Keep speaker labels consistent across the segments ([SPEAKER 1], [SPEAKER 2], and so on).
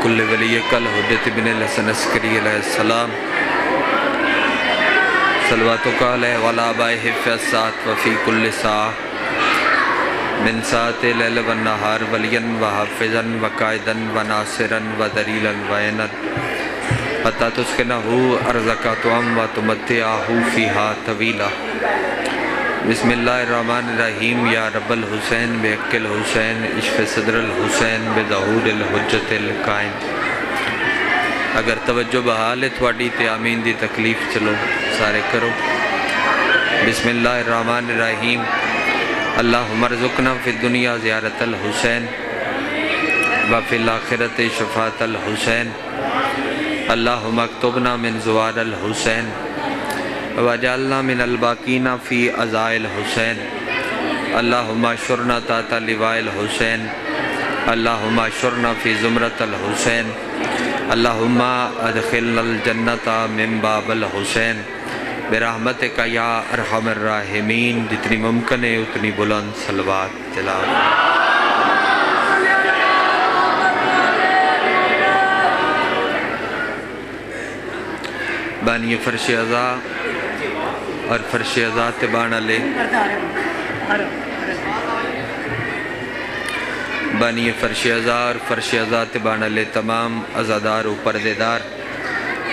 [SPEAKER 1] کل ولی کل حجت بن الحسن عسکری علیہ السلام صلواتک علیہ وعلی آبائہ فی الساعۃ وفی کل ساعہ من ساعت لیل و نہار ولیا و حافظا و قائدا و ناصرا و دلیلا و عینا حتی تسکنہ ارضک طوعا و تمتعہ فیہا طویلا۔ بسم اللہ الرحمن الرحیم۔ یا رب الحسین بحق الحسین اشف صدر الحسین بظہور الحجت القائم۔ اگر توجہ بحال ہے تھوڑی تے آمین دی تکلیف چلو سارے کرو۔ بسم اللہ الرحمن الرحیم۔ اللہم ارزقنا فی الدنیا زیارت الحسین وفی الآخرت شفاعت الحسین۔ اللہم اکتبنا من زوار الحسین وجعلنا من الباقین فی عزاء الحسین۔ اللہم اشرنا تحت لواء الحسین۔ اللہم اشرنا فی زمرۃ الحسین۔ اللہم ادخلنا الجنت من باب الحسین برحمتک یا ارحم الراحمین۔ جتنی ممکن ہے اتنی بلند صلوات تلاوت۔ بانی فرش عزا اور فرش عزا تبانا لے بانی فرش عزا اور فرش عزا تبانا لے تمام عزادار و پردیدار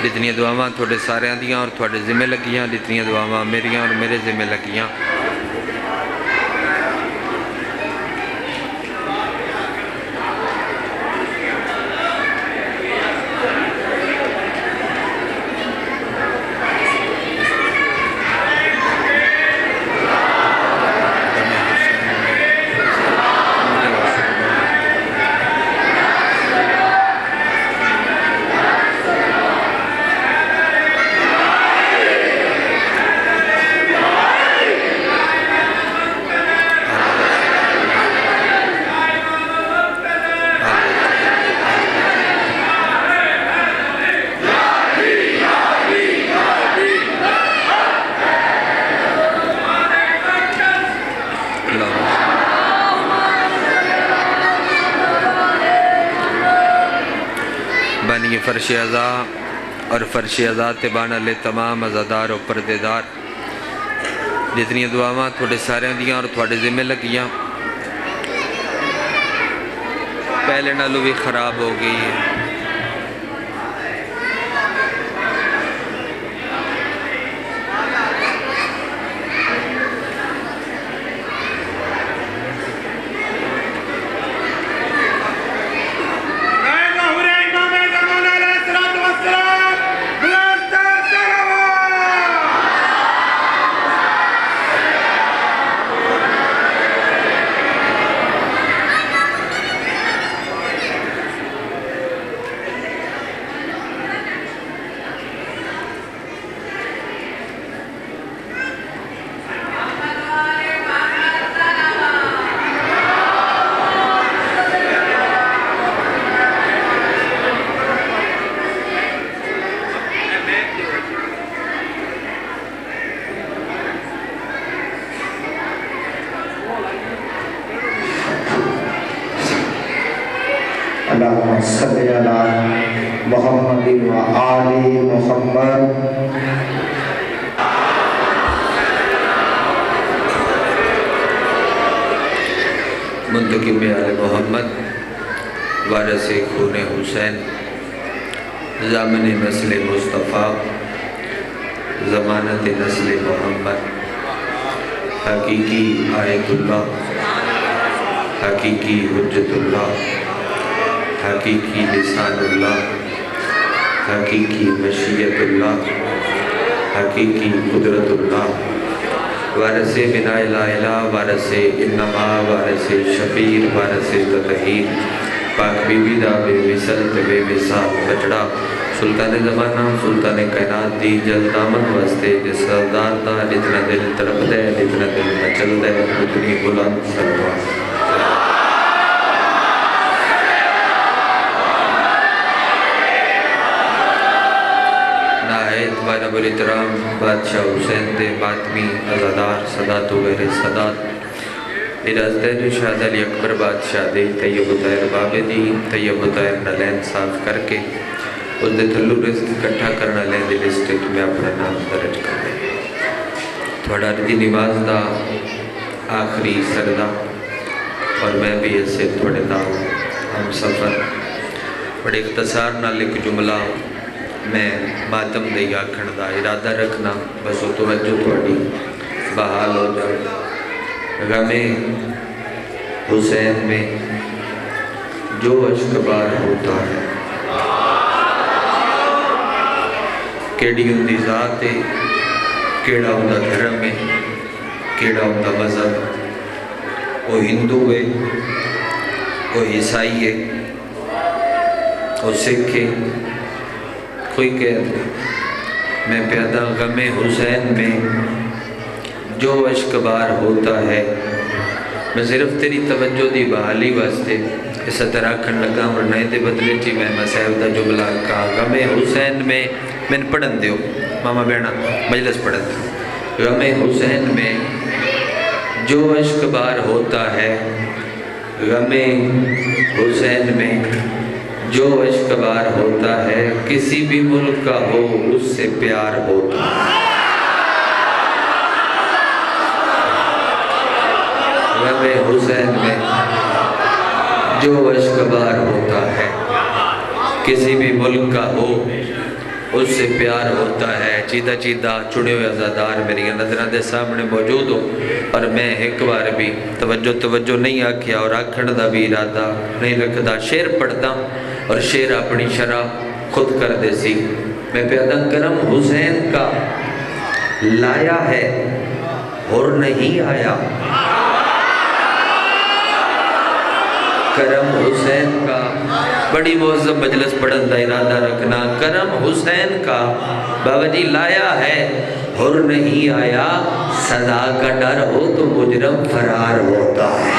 [SPEAKER 1] جتنی دعاواں تھوڑے سارے دیاں اور تھوڑے ذمہ لگیاں، جتنی دعاواں میریاں اور میرے ذمہ لگیاں۔ بانی فرش عزا اور فرش عزا تبانا لے تمام عزادار و پردیدار جتنی دعاواں تھوڑے سارے دیاں اور تھوڑے ذمہ لگیاں۔ پہلے نالو بھی خراب ہو گئی ہے۔
[SPEAKER 2] اللہم صلی علی محمد و آل محمد۔
[SPEAKER 1] منتقب آل محمد وارث خون حسین ضامن نسل مصطفیٰ ضمانت نسل محمد حقیقی آیت اللہ حقیقی حجت اللہ حقیقی لسان اللہ حقیقی مشیت اللہ حقیقی قدرت اللہ وارث من لا الہ وارث انما وارث شبیر وارث تطہیر پاک بی بی دا بے مثل بے مثال بچڑا سلطان زمانہ سلطان کائنات دی جل دامن واسطے جس سردار دا جتنا دل تڑپ دے جتنا دل مچل دے اتنی بلند صلوات۔ بارہ بالاحترام بادشاہ حسین دے باطمی عزادار صدات و غیر صدات اجازت ہے شاہد علی اکبر بادشاہ دی طیب طاہر بابے دی طیب طاہر نالین صاف کر کے اس دے تھلو رزق اکٹھا کرنا لین دی لسٹ میں اپنا نام درج کر دیں. تھوڑا دی نماز دا آخری سردہ اور میں بھی ایسے تھوڑے نام ہم سفر بڑے اختصار نال ایک جملہ میں ماتم دے آکھن دا ارادہ رکھنا بس وہ توجہ تھوڑی بحال ہو جائے. غم حسین میں جو اشکبار ہوتا ہے کیڑی ہندی ذات ہے کیڑا ہندہ دھرم ہے کیڑا ہندہ مذہب وہ ہندو ہے وہ عیسائی ہے وہ سکھ ہے کوئی کہتے میں پیدا غم حسین میں جو اشکبار ہوتا ہے. میں صرف تیری توجہ دی بحالی واسطے اس طرح کھن لگا اور نئے دے بدلے چی میں مسائب دا جملہ کہا غم حسین میں میں پڑھن دیو ماما بینا مجلس پڑھن دیو. غم حسین میں جو اشکبار ہوتا ہے غم حسین میں جو اشکبار ہوتا ہے کسی بھی ملک کا ہو اس سے پیار ہوتا ہے. غم حسین میں جو اشکبار ہوتا ہے کسی بھی ملک کا ہو اس سے پیار ہوتا ہے. چیدہ چیدہ چنے ہوئے عزادار میری نظرہ دے سامنے موجود ہو اور میں ایک بار بھی توجہ نہیں آکھیا اور آکھن دا بھی ارادہ نہیں رکھدا. شعر پڑھتا اور شعر اپنی شرح خود کر دے سی. میں پیدا کرم حسین کا لایا ہے اور نہیں آیا. کرم حسین کا بڑی معظم مجلس پڑھن دا ارادہ رکھنا. کرم حسین کا بابا جی لایا ہے اور نہیں آیا. سزا کا ڈر ہو تو مجرم فرار ہوتا ہے.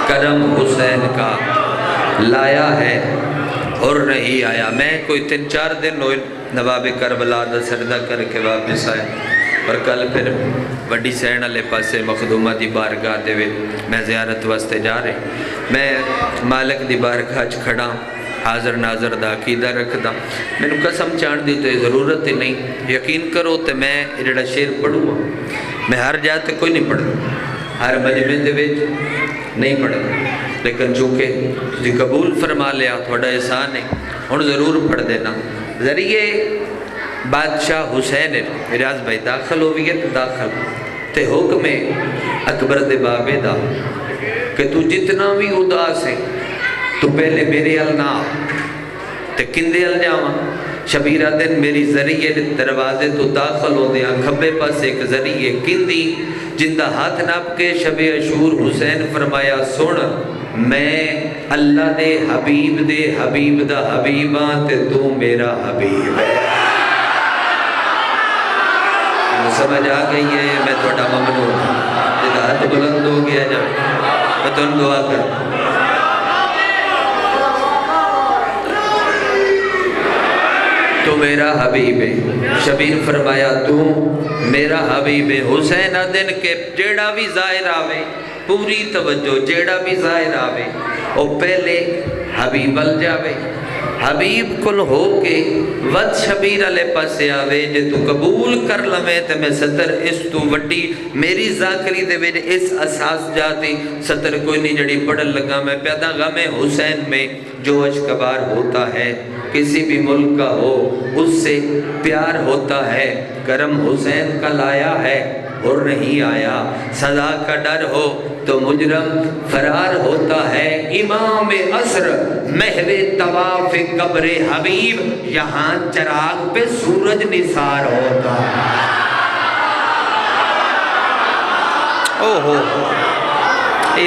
[SPEAKER 1] کرم حسین کا لایا ہے اور نہیں آیا. میں کوئی 3-4 دن ہوئے نواب کربلا دا سردہ کر کے واپس آئے اور کل پھر وڈی سین والے پاسے مخدومہ دی بارگاہ دے میں زیارت واسطے جا رہے. میں مالک دی بارگاہ کھڑا حاضر ناظر دا عقیدہ رکھدا. میں نے قسم چاند دی تو ضرورت ہی نہیں. یقین کرو تو میں جڑا شعر پڑھوں گا میں ہر جاتے کوئی نہیں پڑھتا ہر مجمع دے وچ نہیں پڑھتا لیکن چونکہ جی قبول فرما لیا تھوڑا احسان ہے ہن ضرور پڑھ دینا. ذریعے بادشاہ حسین ریاض بھائی داخل ہوئی ہے داخل تے حکم اکبر دے بابے دا کہ تو جتنا بھی اداس ہے تو پہلے میرے النا تے کندے ال جاواں. شبیرہ دن میری ذریعے دروازے تو داخل ہو دیا. کھبے پاس ایک ذریعے کندی جندہ ہاتھ ناپ کے شب عاشور حسین فرمایا سن میں اللہ دے حبیب دا حبیباں تے تو میرا حبیب ہے. سمجھ آ گئی ہے میں تھوڑا ممنون جدہ ہاتھ بلند ہو گیا جا میں تو دعا کر تو میرا حبیب ہے. شبیر فرمایا تو میرا حبیب ہے. حسین دن کے جیڑا بھی ظاہر آوے پوری توجہ جیڑا بھی ظاہر آوے او پہلے حبیب ال جاوے. حبیب کل ہو کے ود شبیر علیہ پاسے آوے جے تو قبول کر لمے تے میں ستر اس تو وڈی میری ذاکری دے ویڈے اس اساس جاتی ستر کوئی نہیں جڑی پڑھن لگا. میں پیدا غم حسین میں جو اشکبار ہوتا ہے کسی بھی ملک کا ہو اس سے پیار ہوتا ہے. کرم حسین کا لایا ہے اور نہیں آیا. سزا کا ڈر ہو تو مجرم فرار ہوتا ہے. امام عصر محو طواف قبر حبیب یہاں چراغ پہ سورج نثار ہوتا ہے.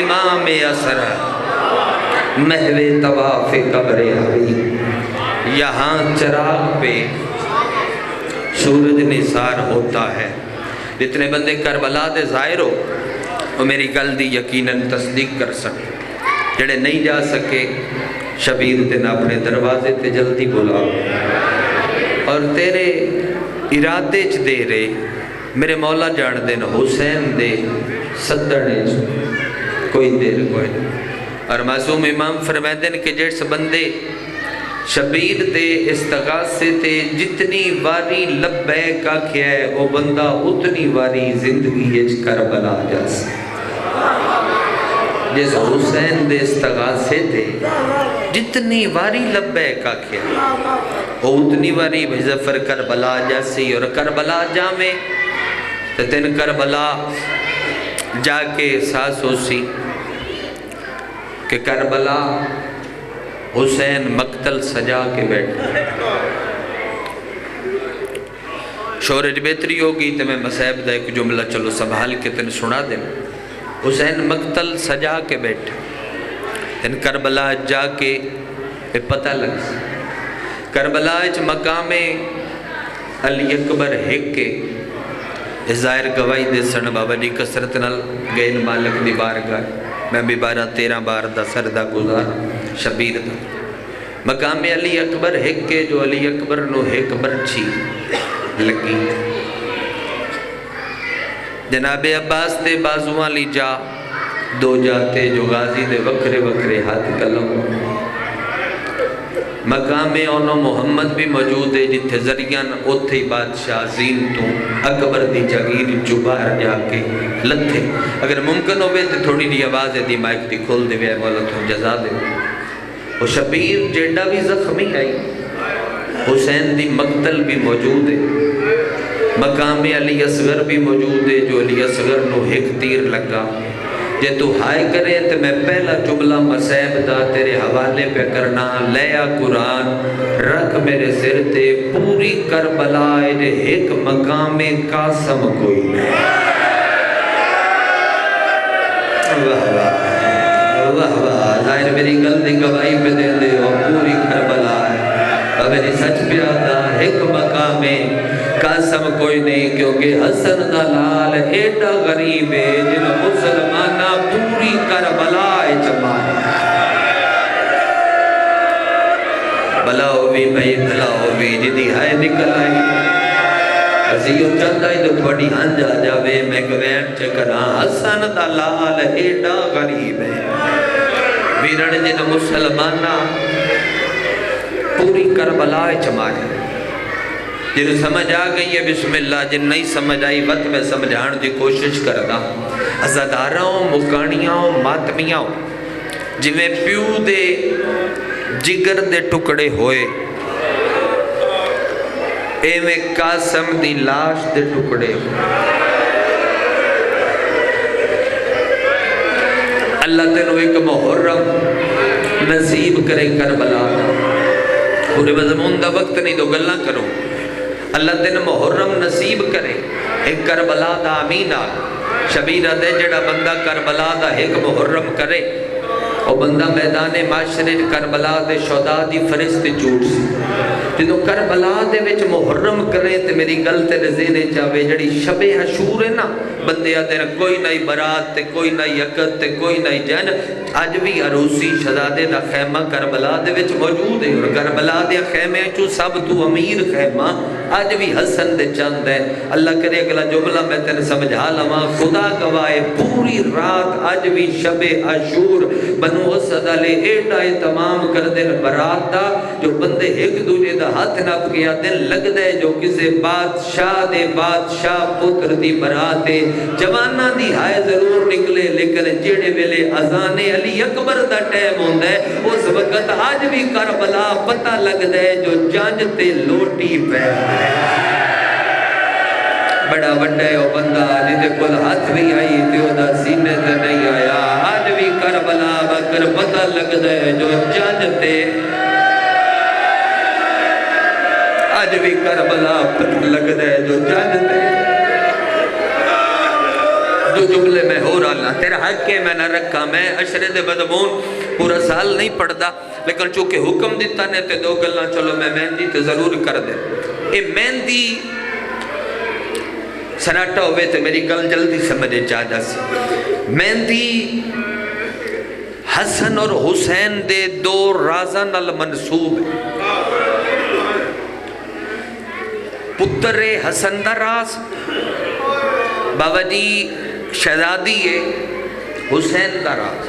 [SPEAKER 1] امام عصر محو طواف قبر حبیب یہاں چراغ پہ سورج نثار ہوتا ہے. جتنے بندے کربلا دے ظاہر ہو وہ میری گل دی یقیناً تصدیق کر سکے. جڑے نہیں جا سکے شبیر دن اپنے دروازے تے جلدی بلاؤ اور تیرے ارادے چ دے رہے میرے مولا جان دین حسین دے صدڑے کوئی دیر کوئی نہیں. اور معصوم امام فرمائے دین کہ جس بندے شبیر دے استغاثے تے جتنی واری لبیک آکھیا ہے وہ بندہ اتنی واری زندگی اچ کربلا جا سکتا. جس حسین دے استغاثے تے جتنی واری لبیک آکھیا وہ اتنی واری ظفر کربلا جاسی. اور کربلا جامے تو تین کربلا جا کے احساس ہو سی کہ کربلا حسین مقتل سجا کے بیٹھا. شورج بہتری ہوگی تو میں مصیب دا ایک جملہ چلو سنبھال کے تین سنا دیں. حسین مقتل سجا کے بیٹھا تین کربلا جا کے پتہ لگ سی. کربلا اچ مقام علی اکبر ہیک کے ظاہر گواہی دے سن بابا جی کسرت نال گئن مالک دی بارگاہ. میں بھی 12-13 بار دا سردہ گزار شبیر دا مقام علی اکبر ہیک کے جو علی اکبر نو ہیک برچی لگی. جناب عباس دے بازوان لی جا دو جاتے جو غازی دے وکرے وکرے ہاتھ کلم. مقام اونو محمد بھی موجود ہے جتھے ذریعان اوتھے ہی بادشاہ زین تو اکبر دی جاگیر جو باہر جا کے لتھے. اگر ممکن ہوئے تو تھوڑی دی آواز دی مائک دی کھول دے وے مولا تو جزا دے. وہ شبیر جیڈا بھی زخمی آئی حسین دی مقتل بھی موجود ہے. مقام علی اصغر بھی موجود ہے جو علی اصغر نو ایک تیر لگا. جے تو ہائے کرے تو میں پہلا جملہ مصیب دا تیرے حوالے پہ کرنا. لیا قرآن رکھ میرے سر تے پوری کربلا ایک مقام قاسم کوئی نہیں. واہ واہ واہ واہ. ظاہر میری گل دی گواہی پہ دے دے اور پوری کربلا ہے میری سچ پیادا ایک مقام قاسم کوئی نہیں. کیونکہ حسن دا لال ایڈا غریب ہے جن مسلمانہ پوری کربلا چمائے. بلا ہوئی بھائی بلا ہوئی جدی ہائے نکل آئی عزیو چند آئی تو بڑی ہنجا جاوے میں گوین چکرا. حسن دا لال ایڈا غریب ہے ویرن جن مسلمانہ پوری کربلا چمائے. جن سمجھ آ گئی ہے بسم اللہ, جن نہیں سمجھ آئی وقت میں سمجھان دی کوشش کردا. عزاداراں مکانیاں ماتمیاں جویں پیو دے جگر دے ٹکڑے ہوئے ایویں قاسم دی لاش دے ٹکڑے ہوئے. اللہ تینوں ایک محرم نصیب کرے کربلا. پورے مضمون دا وقت نہیں تو گلاں کرو. اللہ تین محرم نصیب کرے ایک کربلا دا امین آ شبیرہ دے جڑا بندہ کربلا دا ایک محرم کرے اور بندہ میدان معاشرے کربلا دے شہداء دی فرشت جھوٹ سی. جدو کربلا دے وچ محرم کرے تے میری گل تے ذہن چاوے جڑی شب عاشور ہے نا بندے آتے ہیں کوئی نئی برات تے کوئی نئی عقد تے کوئی نئی جن. اج بھی عروسی شہزادے دا خیمہ کربلا دے وچ موجود ہے اور کربلا دے خیمے چوں سب تو امیر خیمہ اج بھی حسن دے چند ہے. اللہ کرے اگلا جملہ میں تینے سمجھا لواں. خدا گواہ پوری رات اج بھی شب عاشور بنو اسد علیہ ایڈا اہتمام کر دین برات دا جو بندے ایک دوجے دا ہاتھ نپ گیا دن لگ دے جو کسے بادشاہ دے بادشاہ پتر دی برات ہے. جوانہ دی ہائے ضرور نکلے لیکن جیڑے ویلے اذان علی اکبر دا ٹائم ہوندا ہے اس وقت آج بھی کربلا پتہ لگ دے جو جانج تے لوٹی پہ بڑا وڈا ہے وہ بندہ جدے کل ہاتھ بھی آئی تے او دا سینے تے نہیں آیا. آج بھی کربلا بکر پتہ لگ دے جو جانج تے آج بھی کربلا پتہ لگ دے جو جانج تے. جو جملے میں ہو رہا اللہ تیرا حق کے میں نہ رکھا. میں عشرے دے مضمون پورا سال نہیں پڑھدا لیکن چونکہ حکم دیتا نے تے دو گلاں چلو میں مہندی تے ضرور کر دے. اے مہندی سناٹا ہوئے تے میری گل جلدی سمجھے چاہ جا سی. مہندی حسن اور حسین دے دو رازاں نال منسوب ہے. پتر حسن دا راز بابا جی شہزادی حسین دا راز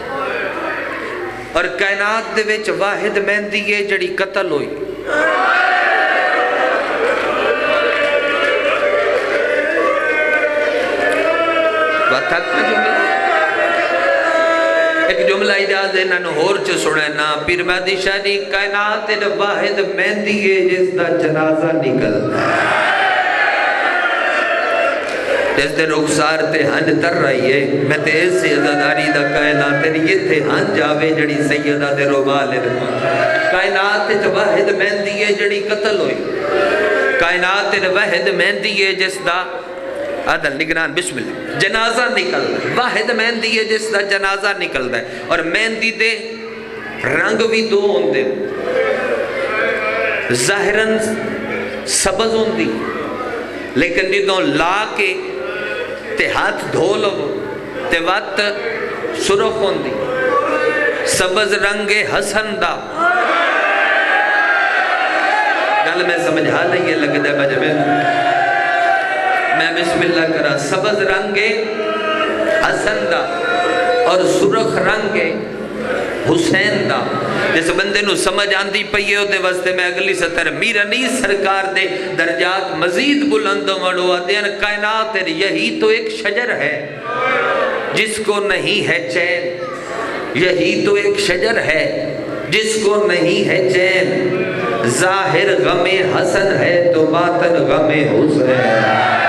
[SPEAKER 1] اور کائنات دے وچ واحد مہندی ہے جڑی قتل ہوئی ایک جملہ اجازت انہوں ہور چ سننا پیر مہدی شاہ جی کائنات واحد مہندی ہے جس دا جنازہ نکلتا جس دے رخسار تے ہن تر رہی ہے میں تے ایسے عزاداری دا کائنات یہ تھے ہن جاوے جڑی سیدہ دے روبال کائنات واحد مہندی ہے جڑی قتل ہوئی کائنات واحد مہندی ہے جس دا عدل نگران بسم اللہ جنازہ نکلتا ہے واحد مہندی ہے جس دا جنازہ نکلتا ہے اور مہندی دے رنگ بھی دو ہوندے ظاہراً سبز ہوندی لیکن جدوں لا کے تے ہاتھ دھو لو تے وقت سرخ ہوندی سبز رنگ حسن دا گل میں سمجھا لئیے لگ دے بجے میں بسم اللہ کرا سبز رنگ حسن دا اور سرخ رنگ حسین دا جس بندے نو سمجھ آندی پئیے ہوتے واسطے میں اگلی سطر میرانی سرکار دے درجات مزید بلند وڑوا دین کائنات یہی تو ایک شجر ہے جس کو نہیں ہے چین یہی تو ایک شجر ہے جس کو نہیں ہے چین ظاہر غم حسن ہے تو باطن غم حسین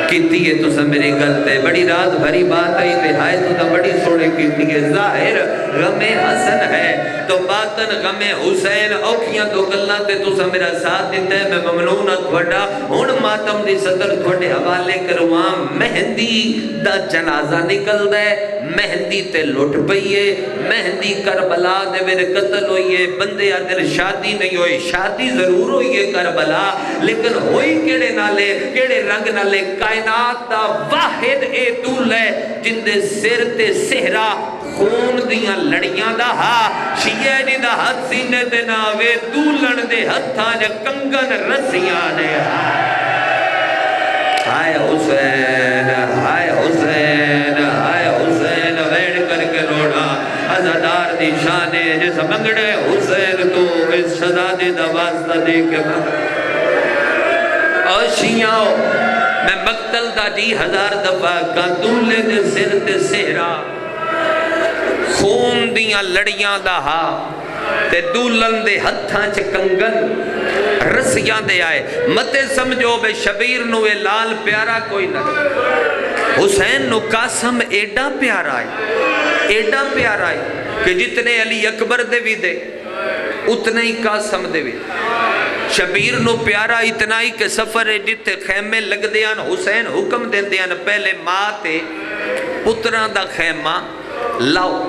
[SPEAKER 1] کیتی ہے تو سب میری گلتے بڑی رات بھری بات آئی تے ہائے تو تا بڑی سوڑے کیتی ہے ظاہر غم حسن ہے تو باطن غم حسین اوکھیاں تو گلنا تے تو سب میرا ساتھ دیتا ہے میں ممنونت وڈا ہون ماتم دی صدر تھوڑے حوالے کروام مہندی دا جنازہ نکل دے مہندی تے لٹ پئیے مہندی کربلا دے میرے قتل ہوئیے بندے آدھر شادی نہیں ہوئی شادی ضرور ہوئیے کربلا لیکن ہوئی کیڑے نالے کیڑے رنگ نالے کائنات دا واحد اے دول ہے جن دے سر تے سہرا خون دیاں لڑیاں دا ہا شیعہ جی دا ہاتھ سینے دے ناوے دولن دے ہتھاں جا کنگن رسیاں نے ہائے حسین ہائے حسین ہائے حسین ویڑ کر کے روڑا عزادار دی شانے جس منگڑے حسین تو اس شہزادی دا واسطہ دے کے اور شیعہ میں مقتل دا 10,000 دفعہ کا دولے دے سر تے سہرا خون دیاں لڑیاں دا ہا تے دولن دے ہتھاں چ کنگن رسیاں دے آئے متے سمجھو بے شبیر نو اے لال پیارا کوئی نہ حسین نو قاسم ایڈا پیارا ہے کہ جتنے علی اکبر دے بھی دے اتنے ہی قاسم دے بھی شبیر نو پیارا اتنا ہی کہ سفر جتے خیمے لگ دیان حسین حکم دے دیان پہلے ماں تے پتران دا خیمہ لاؤ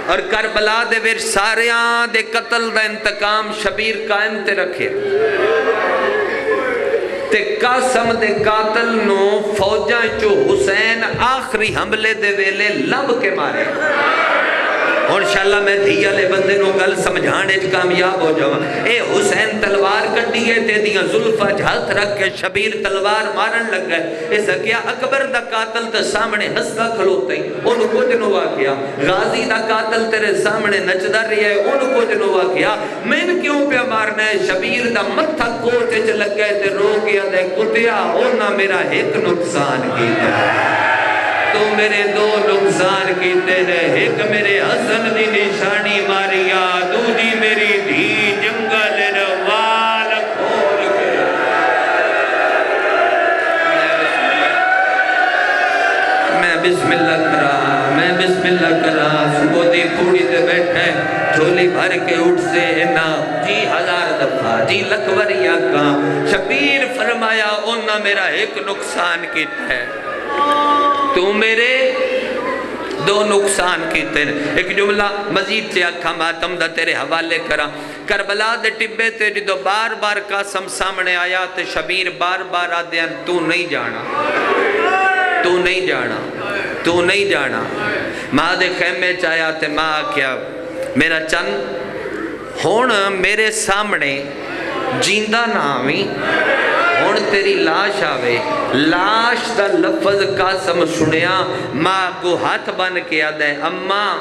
[SPEAKER 1] اور کربلا دے ویر ساریاں دے قتل دا انتقام شبیر قائم تے رکھے تے قاسم دے قاتل نو فوجاں چو حسین آخری حملے دے ویلے لب کے مارے اور انشاءاللہ میں دھیا لے بندے نو گل سمجھانے کامیاب ہو جاؤں اے حسین تلوار کٹی ہے تے دیاں ظلفہ ہاتھ رکھ کے شبیر تلوار مارن لگ گئے اس کیا اکبر دا قاتل تے سامنے ہستا کھلوتے ہیں انہوں کو جنوا کیا غازی دا قاتل تیرے سامنے نچدہ رہی ہے انہوں کو جنوا کیا میں کیوں پہ مارنا ہے شبیر دا متھا کوتے چ لگ گئے تے رو گیا دے کتیا ہونا میرا ایک نقصان کیتا ہے تو میرے دو نقصان کیتے ہیں ایک میرے حسن دی نشانی ماریا دوجی میری دھی جنگل روال کھول کے میں بسم اللہ کرا صبح دی پوڑی دے بیٹھے جھولی بھر کے اٹھ سے انا 10,000 دفعہ 10 لکھ وریا کا شبیر فرمایا انہا میرا ایک نقصان کیتا ہے تو میرے دو نقصان کیتے ہیں ایک جملہ مزید سے آکھا ماتم دا تیرے حوالے کرا کربلا دے ٹبے تے جدو بار بار قاسم سامنے آیا تے شبیر بار بار آدھیاں تو نہیں جانا ماں دے خیمے چایا تے ماں کیا میرا چند ہون میرے سامنے جیندہ نہ آویں ہون ہن تیری لاش آوے، لاش دا لفظ قاسم سنیا، ماں کو ہاتھ بن کے آدھے اماں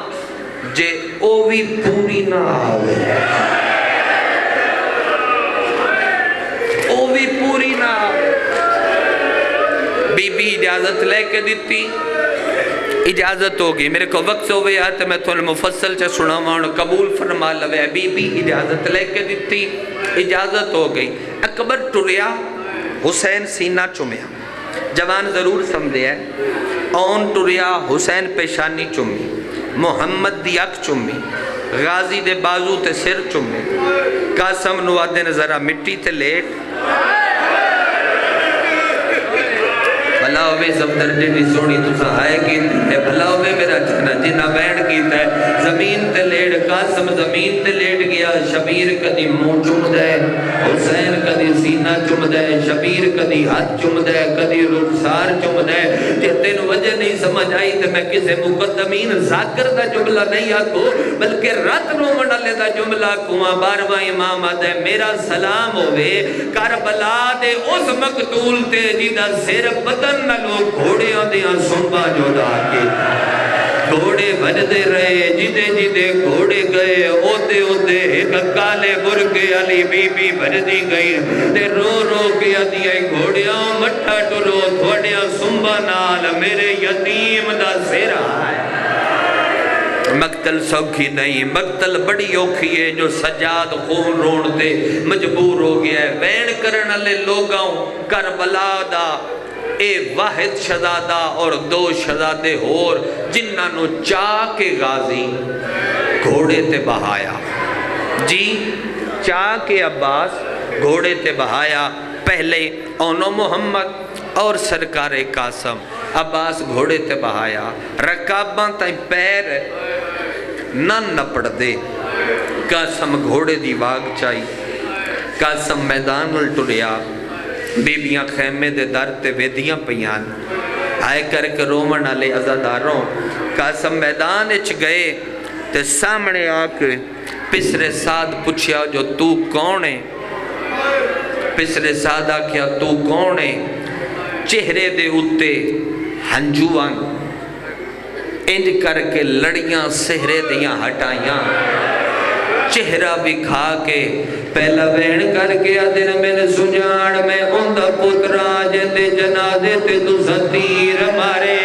[SPEAKER 1] جے او بھی پوری نہ آوے، او بھی پوری نہ آوے۔ بی بی اجازت لے کے دیتی، اجازت ہوگی، میرے کو وقت ہوئے آتے میں تو مفصل چا سناوان قبول فرما لوے، بی بی اجازت لے کے دیتی، اجازت ہو گئی۔ اکبر ٹریا، حسین سینہ چمیا، جوان ضرور سمجھے ہے، اون ٹریا حسین پیشانی چمی، محمد دی اک چمی، غازی دے بازو تے سر چمی، قاسم نوادے نے ذرا مٹی تے لیٹ، بھلا ہوئے زمدر جنی سونی تو سہائے کیتی ہے، بھلا ہوئے میرا جنہ جنہ بینڈ کیتا ہے، زمین تے لیڑ، قاسم زمین تے لیڑ گیا، شبیر کدی منہ چم دے، حسین کدی سینہ چم دے، شبیر کدی ہاتھ چم دے، کدی رخسار چم دے، کہ تین وجہ نہیں سمجھ آئی تے میں کسے مقدمین ذاکر دا جملہ نہیں آکو، بلکہ رات رو منڈلے دا جملہ کواں بارواں امام آدھے میرا سلام ہوئے، کربلا دے اس مقتول تے جیدہ سر بدن نہ لوگ گھوڑے آدھیاں سنبا جو دا کے گھوڑے بجدے رہے، جدے جدے گھوڑے گئے، اوتے اوتے ایک کالے برکے علی بی بی بجدی گئی، تے رو رو کے آدھیاں گھوڑیاں مٹھا ٹرو تھوڑیاں سنبا نال میرے یتیم دا سر آئے۔ مقتل سوکھی نہیں، مقتل بڑی اوکھی ہے، جو سجاد خون روڑتے مجبور ہو گیا ہے، وین کرن لے لوگاں کربلا دا اے واحد شہزادہ اور دو شہزادے اور جنہاں نو چاہ کے غازی گھوڑے تے بہایا، جی چاہ کے عباس گھوڑے تے بہایا، پہلے اونو محمد اور سرکار قاسم، عباس گھوڑے تے بہایا، رکاباں تائیں پیر نہ نپڑ دے، قاسم گھوڑے دی واگ چائی، قاسم میدان الٹریا، بیبیاں خیمے دے در تے ویدیاں پیان، آئے کر کے رومن علی عزاداروں، قاسم میدان اچ گئے، تے سامنے آکے پسر ساد پوچھیا جو تو کونے، پسر ساد آکیا تو کونے، چہرے دے اتے ہنجوان انج کر کے لڑیاں سہرے دیاں ہٹائیاں، چہرہ بھی کھا کے پہلا وین کر کے آدھے میں نے سجاڑ میں اندہ پترا جتے جنازے تے تو ستیر مارے،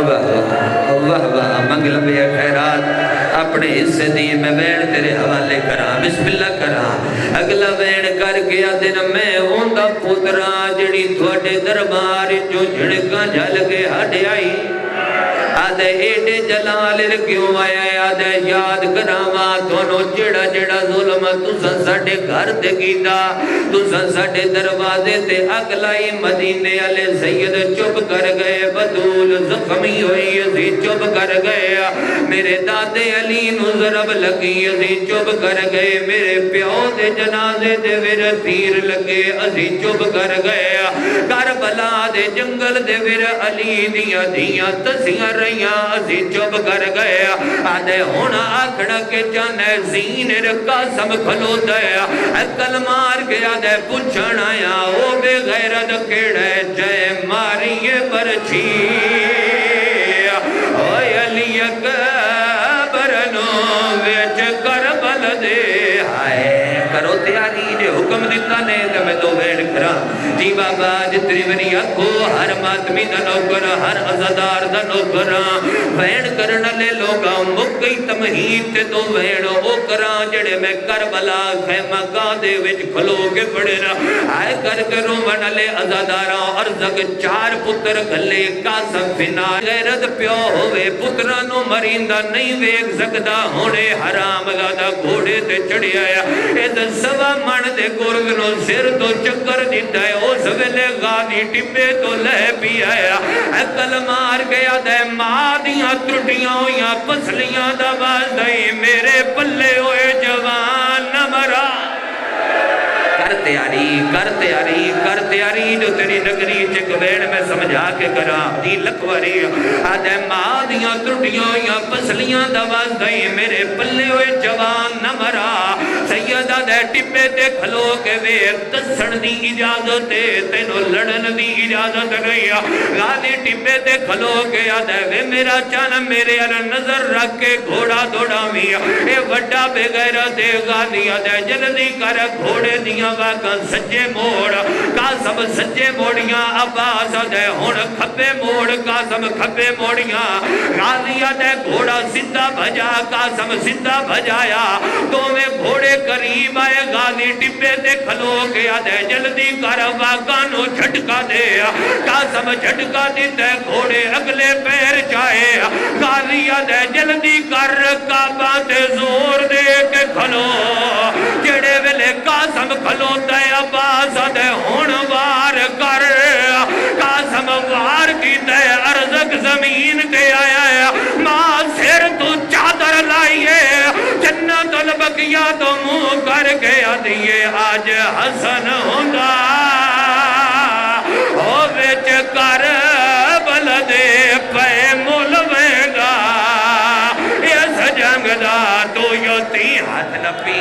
[SPEAKER 1] واہ واہ منگل بے خیرات، اپنے حصے دیئے میں وین تیرے حوالے کرا، بسم اللہ کرا، اگلا وین کر کے آدھے میں اندہ پترا جڑی تھوڑے دربار جو جھڑکاں جھل کے ہٹ آئی، آدھے ایڈے جلال کیوں آیا ہے، آدھے یاد کراما دونوں جڑا جڑا ظلم تُساں ساڑے گھر دے گیتا، تُساں ساڑے دروازے تے اگلائی مدینے علی سید چپ کر گئے، بدول زخمی ہوئی اسی چپ کر گئے، میرے دادے علی نو ضرب لگی اسی چپ کر گئے، میرے پیو دے جنازے دے ویر تیر لگے اسی چپ کر گئے، کربلا دے جنگل دے ویر علی دیاں دیاں تسیاں رہیاں اسی چپ کر گئے، آدھے ہونا آکھڑا کے جانے زین قاسم کھلو دیا، اکل مار کے آدھے پوچھن آیا، او بے غیرت کیڑے جے ماری برچھی، اوے علی اکبر نو ویچ کربل دے، آئے کرو تیاری جے حکم دیتا نے تو میں دو وین کرا، جی بابا جتری ونی اکھو ہر ماتمی دا نوکر ہر عزدار دا نوکر وین کرنا لے لوگا مک گئی تمہید تے تو وین او کران جڑے میں کربلا خیمہ گاہ دے وچ کھلو کے پڑے رہا، آئے کر کے رومن لے عزداراں ارزق چار پتر گھلے قاسم فنا غیرت پیو ہوئے پترانو مرندہ نہیں ویک سکتا ہونے حرام زادہ گھوڑے تے چڑی آیا، اید سوا من دے گرگ نو سر تو چکر دیتا ہے، اس ویلے غانی ٹپے تو لہ پی آیا، اکل مار گیا دے مادیاں ترٹیاں ہویاں پسلیاں دا باز دائی، میرے پلے ہوئے جوان نہ مرا، کر تیاری جو تیری نگری چکوین میں سمجھا کے کرا دی لکواری آدھے ماں دیاں ترٹیاں یا پسلیاں دواز گئی میرے پلے ہوئے جوان نہ مرا سیدہ دے ٹپے تے کھلو کے ویر دسن دی اجازت تینو لڑن دی اجازت گئی غازی ٹپے تے کھلو کے آدھے وے میرا چان میرے ار نظر رکھ کے گھوڑا دوڑا میا اے وڈا بے غیرت دے غازی آدھے جلدی کر گھوڑے دیاں واقع سجے موڑ قاسم سجے موڑیاں عباس آدھے ہون کھپے موڑ قاسم کھپے موڑیاں غازی آدھے گھوڑا سدھا بھجا قاسم سدھا بھجایا تو میں گھوڑے قریب آئے غازی ٹپے دے کھلو کے آدھے جلدی کر واقع نو جھٹکا دے قاسم جھٹکا دیتے گھوڑے اگلے پیر چاہے غازی آدھے جلدی کر کعبہ تے زور دے کے کھلو جڑے ویلے قاسم کھلو تے عباس آدھے ہون وار کر قاسم وار کی تے ارزق زمین تے آیا ہے ماں سر تو چادر لائیے جنت البقیہ تو منہ کر کے آدھیے آج حسن ہوندہ او وچ کر بلدے پے ملوینگا اس جنگ دا تو یوتی ہاتھ لپی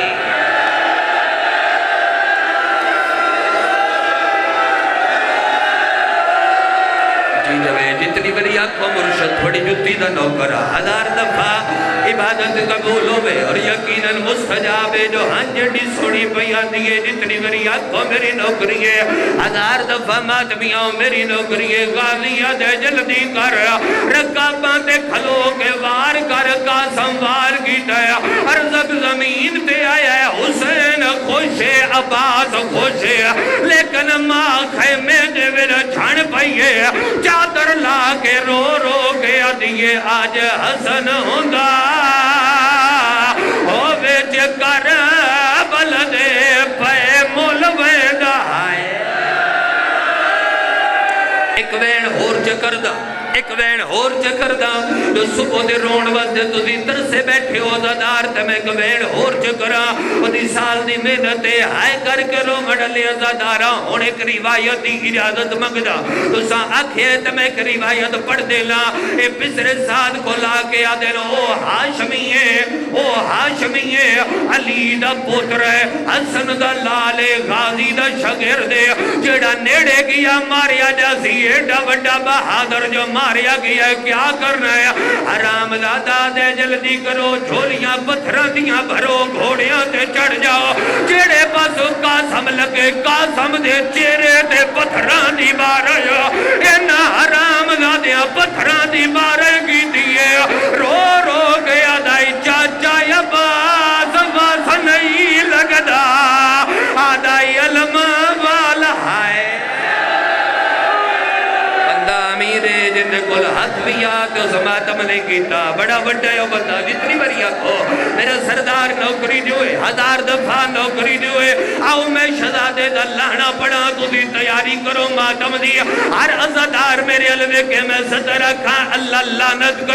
[SPEAKER 1] جتنی بری آنکھوں مرشد تھوڑی جتی دا نوکرہ ہزار دفعہ عبادت قبول ہوئے اور یقیناً مستجاب ہے جو ہنجڑی سوڑی پیا دیئے جتنی بری آنکھوں میری نوکری ہے ہزار دفعہ ماتمیاں میری نوکری ہے غازیہ دے جلدی کر رکاباں تے کھلو کے وار کر قاسم وار کی دیا ارزق زمین تے آیا ہے حسین خوش ہے عباس خوش ہے لیکن ماں خیمے دے ویرہ چھان پائیے چادر لا کے رو رو کے دیئے آج حسن ہوندہ ہو ویچ کر بلدے پے ملوینگا ایک وین ہور چکر دا ایک وین ہور چکر دا جو صبح دے رون وزدے تو دی تر سے بیٹھے ہو زدار تے میں ایک وین ہور چکرا وہ دی سال دی محنتے ہائے کر کے رو مڈلے زدارا ہونے ایک روایت دی اجازت مگدا تو سا آکھے تے میں ایک روایت پڑھ دیلا اے پسر ساد کو لا کے آدھے لو او ہاشمیے علی دا پوتر ہے حسن دا لالے غازی دا شگرد جڑا نیڑے گیا ماریا جاسی ایڈا وڈا بہادر جو ماریا گیا کیا کرنا ہے حرام دادا دے جلدی کرو جھولیاں پتھران دیاں بھرو گھوڑیاں تے چڑھ جاؤ جڑے پاسو قاسم لگے قاسم دے چہرے تے پتھران دی بارے اینا حرام دادیاں پتھران دی بارے کی دیئے رو رو گیا دائی چاچا یا باز واس نہیں لگدا آدائی علم والا ہے جن کل حد بھی آتے اس ماتم نہیں کیتا بڑا بڑا ہے بندہ جتنی بری آکھو میرا سردار نوکری دیوئے ہزار دفعہ نوکری دیوئے آؤ میں شہزادے دا لہنا پڑا تو دی تیاری کرو ماتم دی ہر عزدار میرے علوے کے میں ستر رکھا اللہ لعنت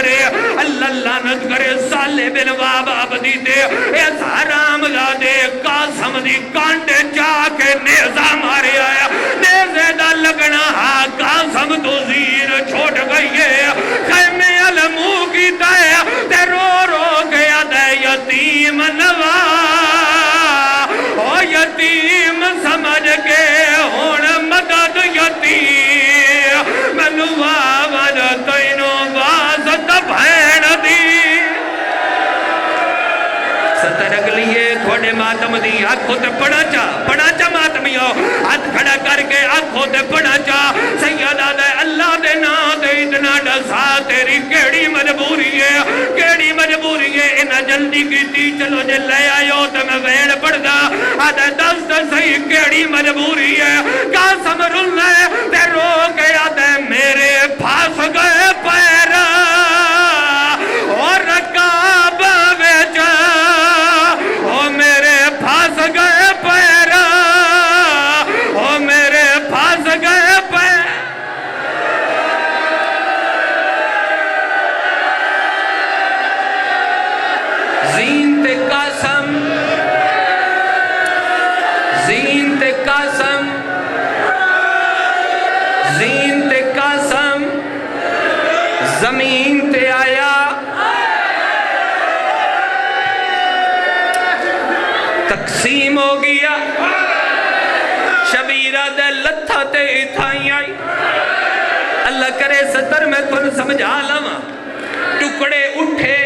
[SPEAKER 1] کرے سالے بن واب عبدی دے اس حرام دے قاسم دی کانٹے چاہ کے نیزہ مارے آیا نیزے دا لگنا قاسم تو زیر چھوٹ گئی ہے خیمے علمو کی دائے تے رو رو گیا دے یتیم نوا او یتیم سمجھ کے ہون مدد یتیم منوا ون تینوں بازت بھین دی ستر اگلیے تھوڑے ماتم دی آنکھوں تے پڑا چا ماتمیوں ہاتھ کھڑا کر کے آنکھوں تے پڑا چا سیدہ دے اللہ دے نا دے اتنا ڈسا تیری کیڑی مجبوری ہے انہا جلدی کی تھی چلو جے لے آئیو تے میں ویڑ پڑ دا آدھے دست صحیح کیڑی مجبوری ہے قاسم رلنے تے رو کے آدھے میرے پھاس گئے پیر اور رکاب ویچ او میرے پھاس گئے پیر او میرے پھاس گئے پیر زین تے زمین تے آیا تقسیم ہو گیا شبیرہ دے لتھا تے اتھائی آئی اللہ کرے ستر میں تن سمجھا لما ٹکڑے اٹھے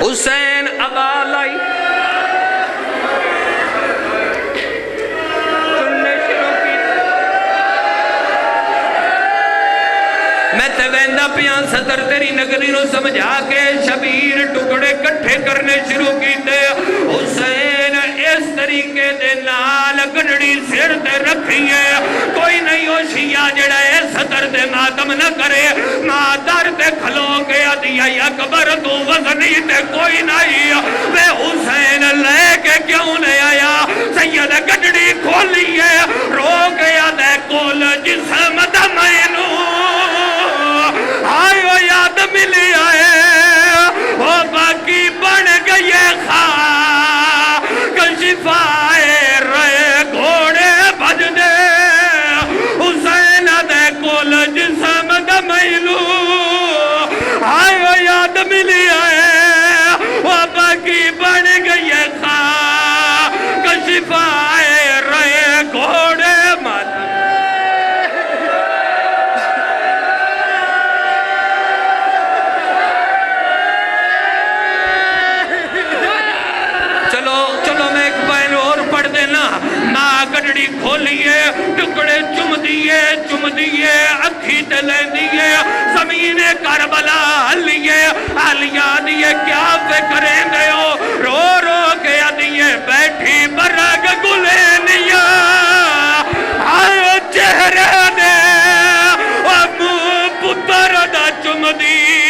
[SPEAKER 1] حسین ابال آئی میں تے ویندہ پیان صدر تیری نگری نو سمجھا کے شبیر ٹکڑے کٹھے کرنے شروع کی دے حسین اس طریقے دے نال گنڑی سر تے رکھی ہے کوئی نہیں ہو شیعہ جڑا ہے صدر دے ماتم نہ کرے مادر تے کھلو کے دیا اکبر تو وزنی تے کوئی نہیں وے حسین لے کے کیوں نہیں آیا سید گنڑی کھولی ہے رو گیا دے کول جسم دمینو آئے وہ یاد ملی آئے وہ باقی بن گئی خواہ کشفائے رہے گھوڑے بھج دے حسین دے کول جسم دمیلو آئے وہ یاد ملی آئے وہ باقی بن گئی خواہ کشفائے رہے گھوڑے بھج دے گڑڑی کھولیے ٹکڑے چم دیئے اکھی تلیں دیئے زمین کربلا ہلیے آلیا دیئے کیا فکریں گئے ہو رو رو کے دیئے بیٹھی برگ گلینیا آئے چہرے دے ابو پتر دا چم دی